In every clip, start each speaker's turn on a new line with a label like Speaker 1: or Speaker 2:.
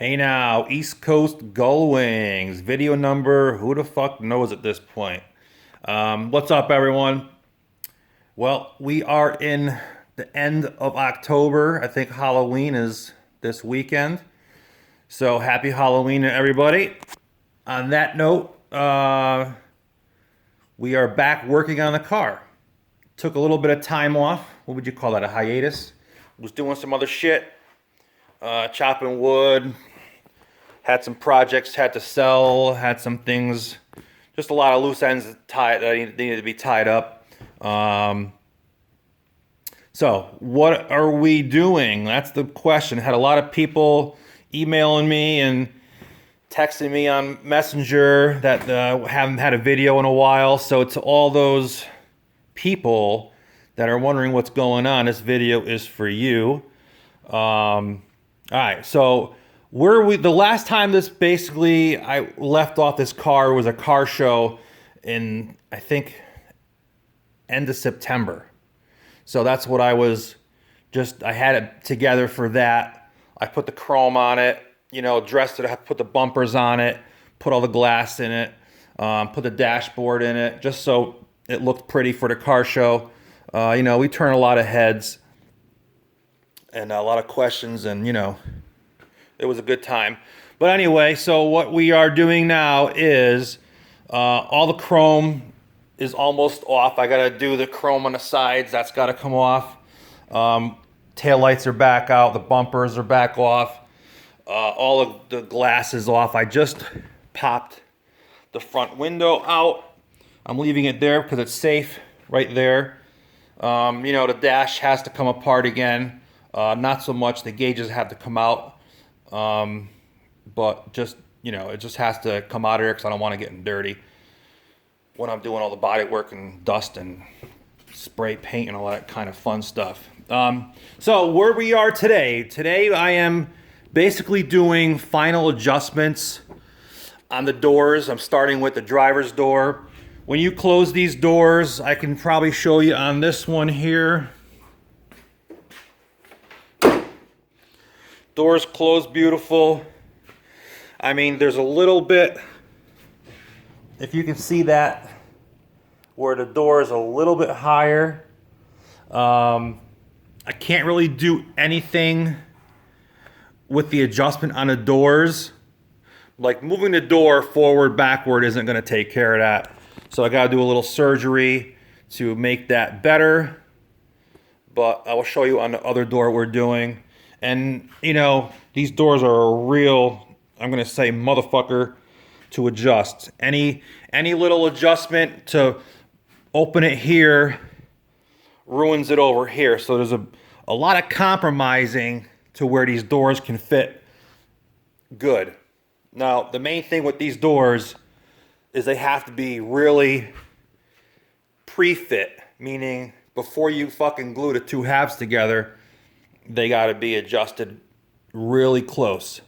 Speaker 1: Hey now, East Coast Gullwings. Video number, who the fuck knows at this point? What's up, everyone? Well, we are in the end of October. I think Halloween is this weekend. So happy Halloween to everybody. On that note, we are back working on the car. Took a little bit of time off. What would you call that? A hiatus? Was doing some other shit. Chopping wood. Had some projects had to sell. Had some things. Just a lot of loose ends that needed to be tied up. So what are we doing? That's the question. Had a lot of people emailing me and texting me on Messenger that haven't had a video in a while. So to all those people that are wondering what's going on, this video is for you. All right, so the last time I left off this car was a car show in, I think, end of September. So that's what I had it together for that. I put the chrome on it, dressed it, I put the bumpers on it, put all the glass in it, put the dashboard in it, just so it looked pretty for the car show. We turn a lot of heads and a lot of questions, and it was a good time. But anyway, so what we are doing now is all the chrome is almost off. I gotta do the chrome on the sides. That's gotta come off. Tail lights are back out. The bumpers are back off. All of the glass is off. I just popped the front window out. I'm leaving it there because it's safe right there. The dash has to come apart again. Not so much. The gauges have to come out. But just, it just has to come out of here because I don't want to get dirty when I'm doing all the body work and dust and spray paint and all that kind of fun stuff. So where we are today I am basically doing final adjustments on the doors. I'm starting with the driver's door. When you close these doors, I can probably show you on this one here. Doors close beautiful. I mean, there's a little bit, if you can see that, where the door is a little bit higher. I can't really do anything with the adjustment on the doors. Like moving the door forward, backward isn't gonna take care of that. So I gotta do a little surgery to make that better. But I will show you on the other door we're doing. And, these doors are a real, I'm going to say, motherfucker to adjust. Any little adjustment to open it here ruins it over here. So there's a lot of compromising to where these doors can fit good. Now, the main thing with these doors is they have to be really pre-fit, meaning before you fucking glue the two halves together, they got to be adjusted really close.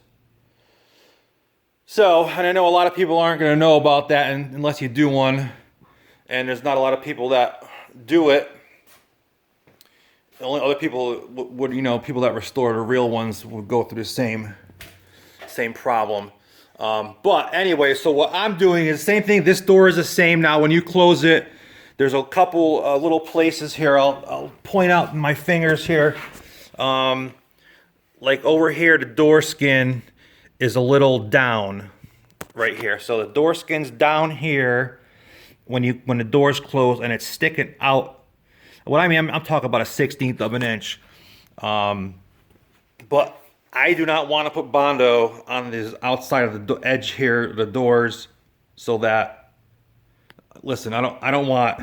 Speaker 1: So, and I know a lot of people aren't going to know about that unless you do one, and there's not a lot of people that do it. The only other people would, people that restore the real ones would go through the same problem. But anyway, so what I'm doing is the same thing. This door is the same. Now, when you close it, there's a couple little places here. I'll point out my fingers here. Like over here, the door skin is a little down right here. So the door skin's down here when the door's closed and it's sticking out. What I mean, I'm talking about a 1/16 of an inch. But I do not want to put Bondo on this outside of the edge here, the doors, so that, listen, I don't want,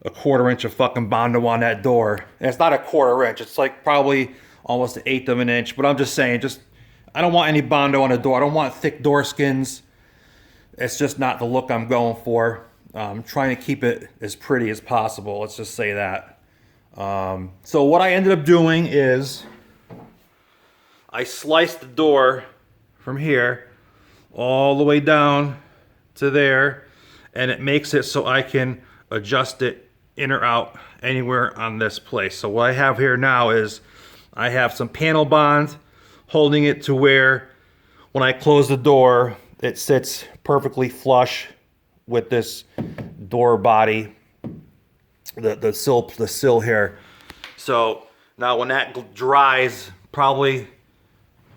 Speaker 1: a 1/4 inch of fucking Bondo on that door. And it's not a 1/4 inch. It's like probably almost 1/8 of an inch. But I'm just saying, I don't want any Bondo on the door. I don't want thick door skins. It's just not the look I'm going for. I'm trying to keep it as pretty as possible. Let's just say that. So what I ended up doing is I sliced the door from here all the way down to there, and it makes it so I can adjust it in or out anywhere on this place. So what I have here now is I have some panel bond holding it to where when I close the door, it sits perfectly flush with this door body, the sill here. So now when that dries, probably,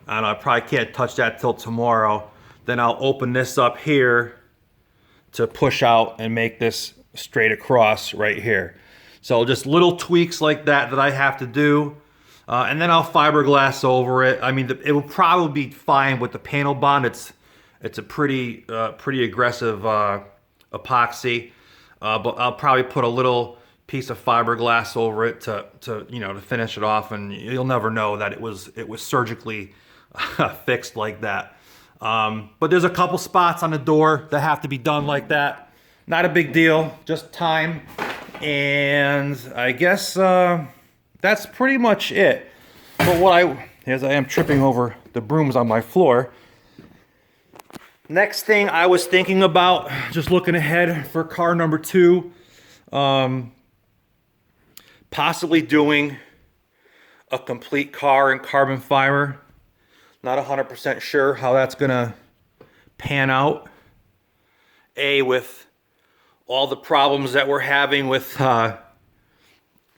Speaker 1: I don't know, I probably can't touch that till tomorrow. Then I'll open this up here to push out and make this straight across right here. So just little tweaks like that I have to do. And then I'll fiberglass over it. I mean, it will probably be fine with the panel bond. It's a pretty aggressive epoxy, but I'll probably put a little piece of fiberglass over it to finish it off, and you'll never know that it was surgically fixed like that. But there's a couple spots on the door that have to be done like that. Not a big deal, just time. And I guess that's pretty much it. But as I am tripping over the brooms on my floor, next thing I was thinking about, just looking ahead for car number 2, possibly doing a complete car in carbon fiber. Not 100% sure how that's gonna pan out. With all the problems that we're having with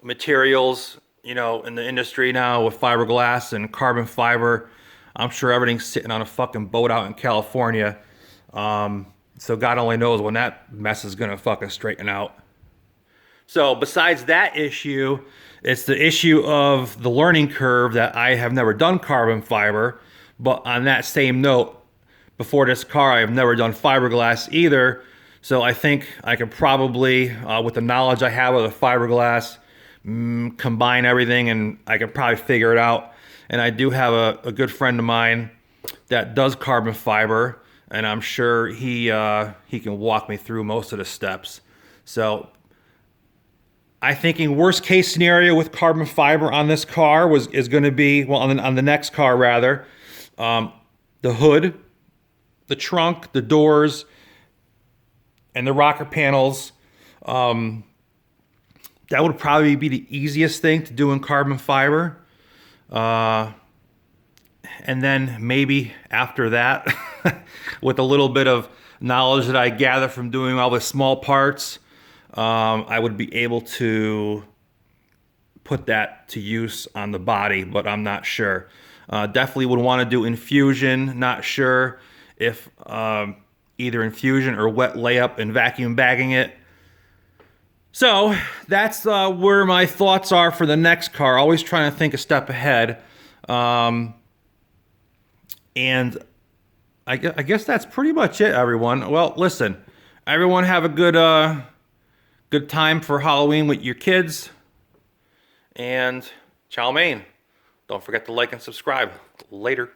Speaker 1: materials, in the industry now with fiberglass and carbon fiber, I'm sure everything's sitting on a fucking boat out in California. So God only knows when that mess is gonna fucking straighten out. So besides that issue, it's the issue of the learning curve that I have never done carbon fiber. But on that same note, before this car, I have never done fiberglass either. So I think I could probably, with the knowledge I have of the fiberglass, combine everything, and I could probably figure it out. And I do have a good friend of mine that does carbon fiber, and I'm sure he can walk me through most of the steps. So I'm thinking worst case scenario with carbon fiber on this car is going to be, well, on the next car rather, the hood, the trunk, the doors, and the rocker panels. That would probably be the easiest thing to do in carbon fiber. And then maybe after that, with a little bit of knowledge that I gather from doing all the small parts, I would be able to put that to use on the body, but I'm not sure. Definitely would want to do infusion. Not sure if either infusion or wet layup and vacuum bagging it. So that's where my thoughts are for the next car. Always trying to think a step ahead. And I guess that's pretty much it, everyone. Well, listen, everyone have a good time for Halloween with your kids. And chow mein. Don't forget to like and subscribe. Later.